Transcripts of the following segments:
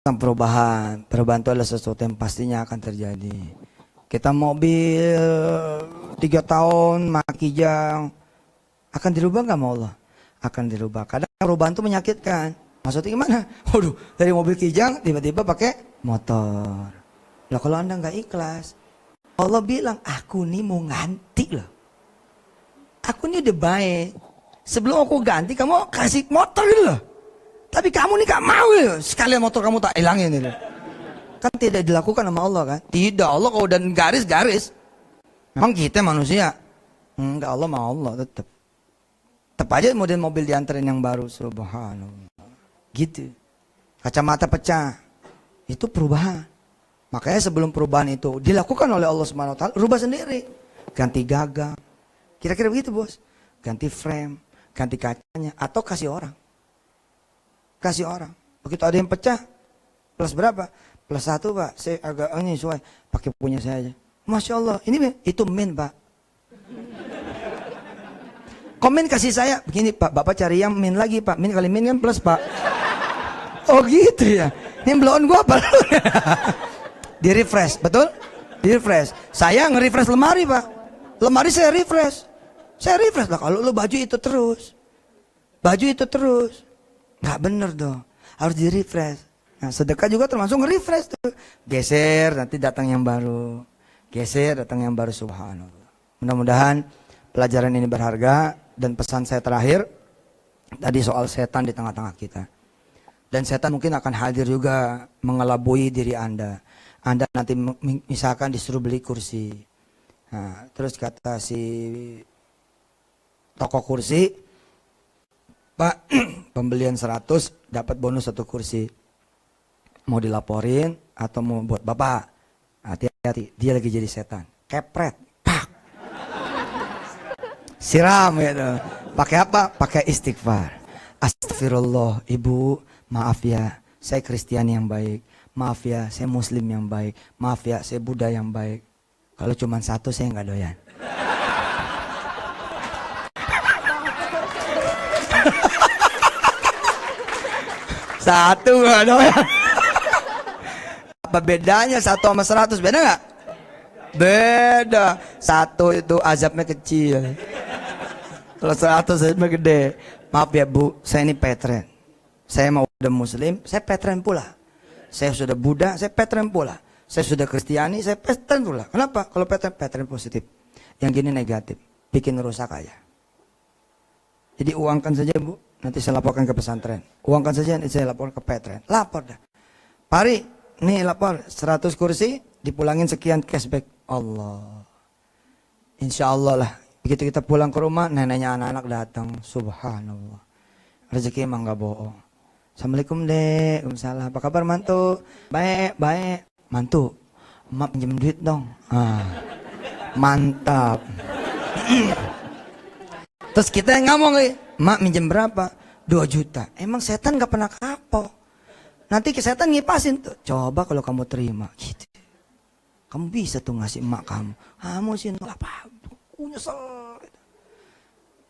Perubahan itu adalah sesuatu yang pastinya akan terjadi. Kita mobil 3 tahun makijang akan dirubah nggak sama Allah? Akan dirubah. Kadang perubahan itu menyakitkan. Maksudnya gimana? Waduh, dari mobil kijang tiba-tiba pakai motor. Lah kalau Anda nggak ikhlas, Allah bilang, aku nih mau ganti loh. Aku nih udah baik. Sebelum aku ganti, kamu kasih motor gitu loh. Tapi kamu nih gak mau ya, sekalian motor kamu tak hilangin gitu. Kan tidak dilakukan sama Allah kan? Tidak, Allah kalau udah garis-garis. Memang kita manusia. Enggak, Allah mau Allah tetap. Tetap aja model mobil dianterin yang baru, subhanallah. Gitu. Kacamata pecah. Itu perubahan. Makanya sebelum perubahan itu dilakukan oleh Allah Subhanahu wa taala, rubah sendiri. Ganti gagang. Kira-kira begitu, Bos. Ganti frame, ganti kacanya atau kasih orang. Kasih orang. Begitu ada yang pecah, plus berapa? Plus 1 Pak. Saya agak ini sesuai. Pakai punya saya aja. Masya Allah. Itu min Pak. Komen kasih saya. Begini Pak. Bapak cari yang min lagi Pak. Min kali min kan plus Pak. Oh gitu ya. Ini blown gua apa? Di refresh. Betul? Di refresh. Saya nge-refresh lemari Pak. Lemari saya refresh. Saya refresh lah. Kalau lu baju itu terus. Baju itu terus. Nggak bener dong, harus di refresh. Nah sedekah juga termasuk nge-refresh tuh. Geser, nanti datang yang baru. Geser, datang yang baru, subhanallah. Mudah-mudahan pelajaran ini berharga. Dan pesan saya terakhir, tadi soal setan di tengah-tengah kita. Dan setan mungkin akan hadir juga mengelabui diri Anda. Anda nanti misalkan disuruh beli kursi. Nah, terus kata si toko kursi, Pak, pembelian 100 dapat bonus 1 kursi. Mau dilaporin atau mau buat Bapak? Hati-hati, dia lagi jadi setan. Kepret, pak. Siram gitu. Pakai apa? Pakai istighfar. Astagfirullah, Ibu, maaf ya, saya Kristian yang baik. Maaf ya, saya Muslim yang baik. Maaf ya, saya Buddha yang baik. Kalau cuma 1 saya nggak doyan. Satu gak doyan. Apa bedanya 1 sama 100? Beda gak? Beda. 1 itu azabnya kecil. Kalau 100 azabnya gede. Maaf ya Bu, saya ini Petren. Saya mau udah Muslim, saya Petren pula. Saya sudah Buddha, saya Petren pula. Saya sudah Kristiani, saya Petren pula. Kenapa? Kalau Petren positif. Yang gini negatif. Bikin rusak aja. Jadi uangkan saja Bu. Nanti saya laporkan ke pesantren. Uangkan saja, nanti saya laporkan ke Petren. Lapor dah. Pari, nih lapor 100 kursi, dipulangin sekian cashback. Allah. Insya Allah lah. Begitu kita pulang ke rumah, neneknya anak-anak datang. Subhanallah. Rezeki emang gak bohong. Assalamualaikum Dek. Waalaikumsalam. Apa kabar mantu? Baik, baik. Mantu, emak pinjam duit dong. Mantap. Terus kita yang ngomong, mak minjem berapa? 2 juta. Emang setan gak pernah kapok. Nanti setan ngipasin tuh. Coba kalau kamu terima. Gitu. Kamu bisa tuh ngasih emak kamu. Kamu sih apa? Aku nyesel.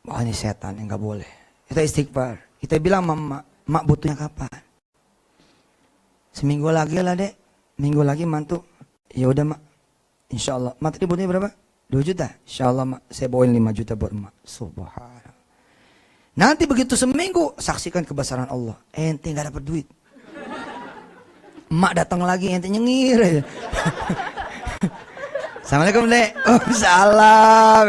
Oh ini setan yang gak boleh. Kita istighfar. Kita bilang sama mak butuhnya kapan? Seminggu lagi lah Dek. Minggu lagi mantu. Ya udah mak. Insya Allah. Mak tadi butuhnya berapa? 2 juta. Insya Allah mak, saya bawain 5 juta buat emak. Subhanallah. Nanti begitu seminggu, saksikan kebesaran Allah. Ente gak dapat duit. Emak datang lagi, ente nyengir aja. Assalamualaikum Dek. Oh salam.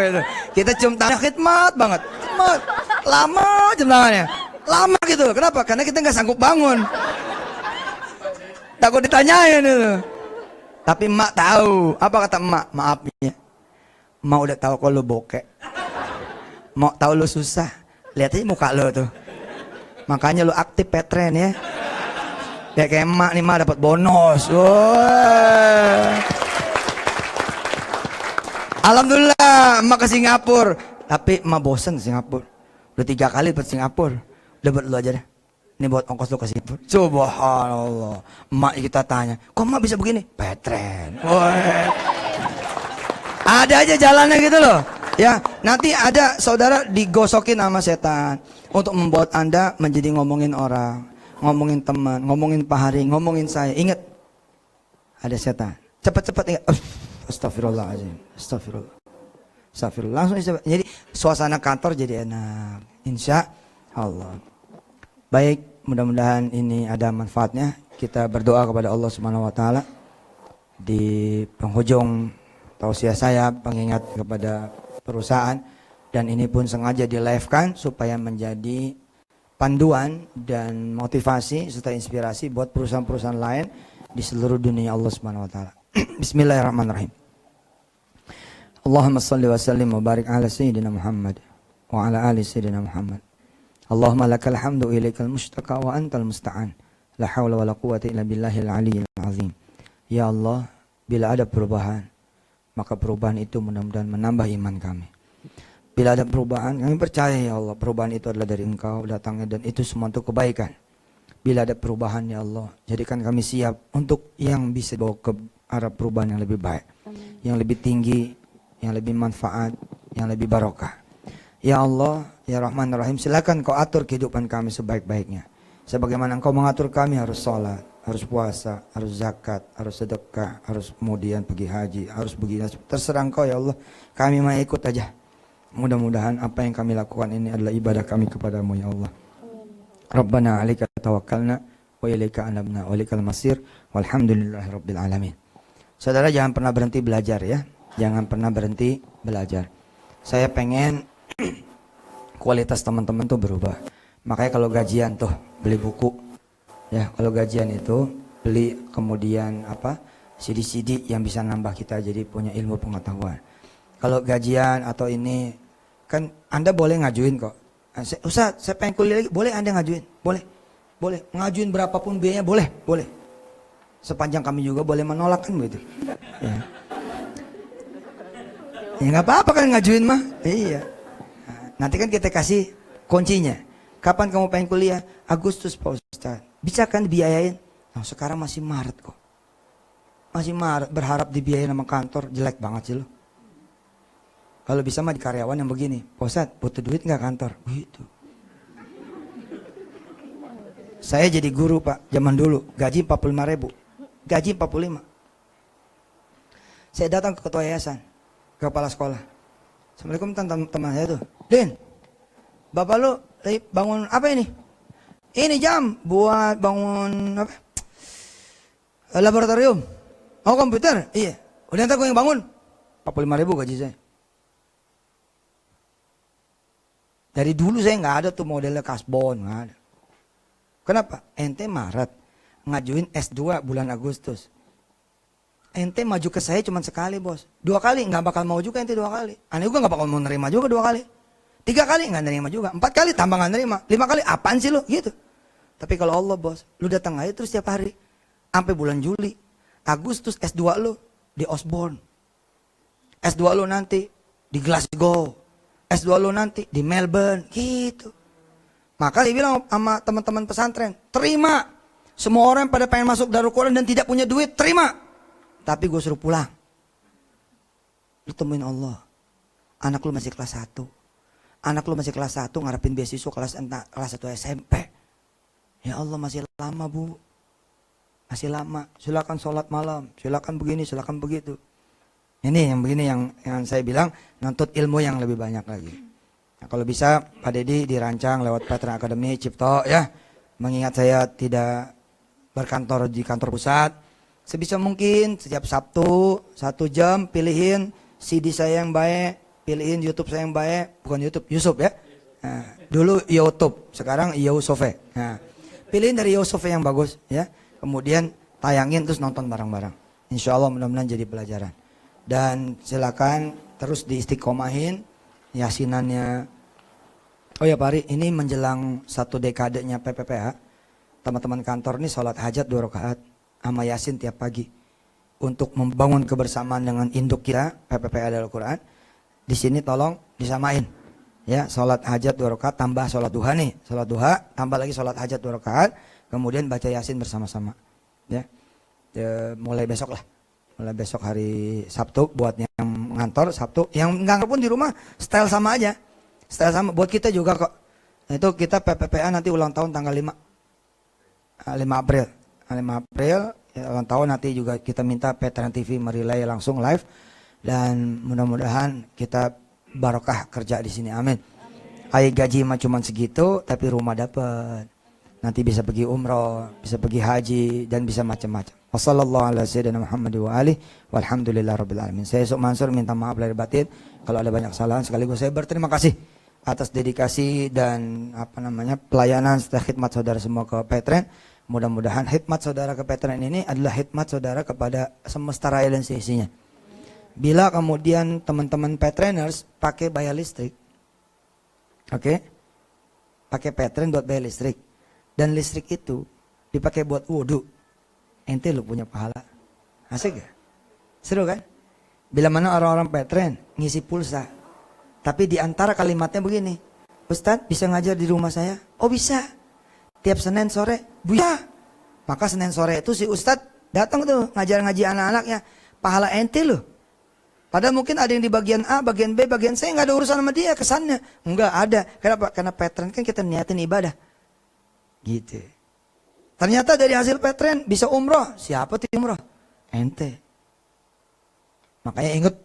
Kita cium tangan khidmat banget. Khidmat. Lama cium tangannya. Lama gitu. Kenapa? Karena kita gak sanggup bangun. Takut ditanyain itu. Tapi emak tahu. Apa kata emak? Maafnya. Emak udah tahu kalau lu bokek. Mau tahu lu susah. Lihat aja muka lu tuh. Makanya lu aktif Petren ya. Ya kayak emak nih, emak dapat bonus. Wah. Alhamdulillah emak ke Singapura. Tapi emak bosen ke Singapura. Udah 3 kali buat Singapura. Udah buat lu aja deh. Ini buat ongkos lu ke Singapura. Subhanallah. Emak kita tanya, kok emak bisa begini? Petren. Wah. Ada aja jalannya gitu loh. Ya, nanti ada saudara digosokin sama setan untuk membuat Anda menjadi ngomongin orang, ngomongin teman, ngomongin Pak Hari, ngomongin saya. Ingat, ada setan. Cepat-cepat ingat. Astagfirullahaladzim. Astagfirullah. Astagfirullah. Langsung cepat. Jadi suasana kantor jadi enak. Insya Allah. Baik, mudah-mudahan ini ada manfaatnya. Kita berdoa kepada Allah Subhanahu Wa Taala. Di penghujung tausiah saya pengingat kepada perusahaan. Dan ini pun sengaja di-live-kan supaya menjadi panduan dan motivasi serta inspirasi buat perusahaan-perusahaan lain di seluruh dunia Allah Subhanahu wa taala. Bismillahirrahmanirrahim. Allahumma shalli wa sallim wa barik ala sayyidina Muhammad wa ala ali sayyidina Muhammad. Allahumma lakal hamdu ilaikal mustaqa wa antal musta'an. La haula wa la quwwata illa billahil aliyyil azim. Ya Allah, bila ada perubahan, maka perubahan itu mudah-mudahan menambah iman kami. Bila ada perubahan, kami percaya ya Allah, perubahan itu adalah dari Engkau datangnya dan itu semua untuk kebaikan. Bila ada perubahan ya Allah, jadikan kami siap untuk yang bisa bawa ke arah perubahan yang lebih baik. Amin. Yang lebih tinggi, yang lebih manfaat, yang lebih barokah. Ya Allah, ya Rahman Rahim, silakan Kau atur kehidupan kami sebaik-baiknya. Sebagaimana Engkau mengatur kami harus sholat, harus puasa, harus zakat, harus sedekah, harus kemudian pergi haji, harus begini. Terserah Engkau ya Allah, kami mau ikut aja. Mudah-mudahan apa yang kami lakukan ini adalah ibadah kami kepadamu ya Allah. Rabbana 'alaika tawakkalna wa ilaika anabna wa ilaikal masir walhamdulillahi rabbil alamin. Saudara jangan pernah berhenti belajar ya. Jangan pernah berhenti belajar. Saya pengen kualitas teman-teman tuh berubah. Makanya kalau gajian tuh beli buku. Ya, kalau gajian itu beli kemudian CD-CD yang bisa nambah kita jadi punya ilmu pengetahuan. Kalau gajian atau ini kan Anda boleh ngajuin kok. Ustaz, saya pengen kuliah lagi. Boleh Anda ngajuin? Boleh. Boleh. Ngajuin berapapun biayanya boleh. Boleh. Sepanjang kami juga boleh menolak kan begitu. Ya. Ya nggak apa-apa kan ngajuin mah. Iya. Nah, nanti kan kita kasih kuncinya. Kapan kamu pengen kuliah? Agustus Pak Ustaz. Bisa kan dibiayain? Nah, sekarang masih Maret kok. Masih Maret berharap dibiayain sama kantor. Jelek banget sih lo. Kalau bisa mah di karyawan yang begini, Pak Ustadz butuh duit nggak kantor? Begitu. Saya jadi guru Pak, zaman dulu, gaji 45.000, gaji 45. Saya datang ke ketua yayasan, ke kepala sekolah. Assalamualaikum teman saya tuh. Din, Bapak lu bangun apa ini? Ini jam buat bangun apa? Laboratorium. Oh komputer? Iya. Udah ntar gue yang bangun. 45.000 gaji saya. Dari dulu saya nggak ada tuh modelnya kasbon, nggak ada. Kenapa? Ente Maret ngajuin S2 bulan Agustus. Ente maju ke saya cuma sekali bos. 2 kali nggak bakal mau juga ente 2 kali. Aneh juga nggak bakal mau nerima juga 2 kali. 3 kali nggak nerima juga. 4 kali tambah nggak nerima. 5 kali apaan sih lu gitu. Tapi kalau Allah bos, lu datang aja terus tiap hari. Sampai bulan Juli, Agustus S2 lu di Osborne. S2 lu nanti di Glasgow. S2 lo nanti di Melbourne gitu. Maka dia bilang sama teman-teman pesantren, terima. Semua orang pada pengen masuk Darul Quran dan tidak punya duit, terima. Tapi gue suruh pulang. Lu temuin Allah. Anak lu masih kelas 1. Anak lu masih kelas 1 ngarepin beasiswa kelas 1 SMP. Ya Allah masih lama bu. Masih lama. Silakan sholat malam. Silakan begini, silakan begitu. Ini yang begini yang saya bilang nuntut ilmu yang lebih banyak lagi. Nah, kalau bisa Pak Dedi dirancang lewat Veteran Academy Cipto ya. Mengingat saya tidak berkantor di kantor pusat. Sebisa mungkin setiap Sabtu 1 jam pilihin CD saya yang baik, pilihin YouTube saya yang baik, bukan YouTube, Yusuf ya. Nah, dulu YouTube, sekarang Yusofe. Nah, pilihin dari Yusofe yang bagus ya. Kemudian tayangin terus nonton bareng-bareng. Insya Allah mudah-mudahan jadi pelajaran. Dan silakan terus diistiqomahin yasinannya. Oh ya Pak Ari, ini menjelang 1 dekadenya PPPA. Teman-teman kantor ini sholat hajat 2 rakaat sama yasin tiap pagi. Untuk membangun kebersamaan dengan induk kita, PPPA Al-Quran. Di sini tolong disamain. Ya, sholat hajat 2 rakaat tambah sholat duha nih. Sholat duha tambah lagi sholat hajat 2 rakaat. Kemudian baca yasin bersama-sama. Ya, mulai besok lah. Mulai besok hari Sabtu buat yang ngantor Sabtu, yang ngantor pun di rumah style sama aja. Style sama buat kita juga kok. Nah, itu kita PPPA nanti ulang tahun tanggal 5. 5 April. 5 April ya, ulang tahun nanti juga kita minta Veteran TV merilai langsung live dan mudah-mudahan kita barokah kerja di sini. Amin. Ayah gaji mah cuma segitu tapi rumah dapat. Nanti bisa pergi umroh, bisa pergi haji dan bisa macam-macam. Wassalamualaikum. Saya Yusuf Mansur minta maaf lahir batin kalau ada banyak kesalahan. Sekaligus saya berterima kasih atas dedikasi dan pelayanan serta khidmat saudara semua ke Petren. Mudah-mudahan khidmat saudara ke Petren ini adalah khidmat saudara kepada semesta raya dan seisinya. Bila kemudian teman-teman Petreners pakai bayar listrik, oke, pakai Petren buat bayar listrik, dan listrik itu dipakai buat wudhu, ente lu punya pahala. Asik gak? Seru kan? Bila mana orang-orang Petren ngisi pulsa, tapi di antara kalimatnya begini, Ustadz bisa ngajar di rumah saya? Oh bisa. Tiap Senin sore? Bisa. Maka Senin sore itu si Ustadz datang tuh ngajar-ngaji anak-anaknya. Pahala ente loh. Padahal mungkin ada yang di bagian A, bagian B, bagian C, nggak ada urusan sama dia kesannya. Enggak ada. Kenapa? Karena Petren kan kita niatin ibadah. Gitu. Ternyata dari hasil Petren bisa umroh. Siapa tuh umroh? Ente. Makanya ingat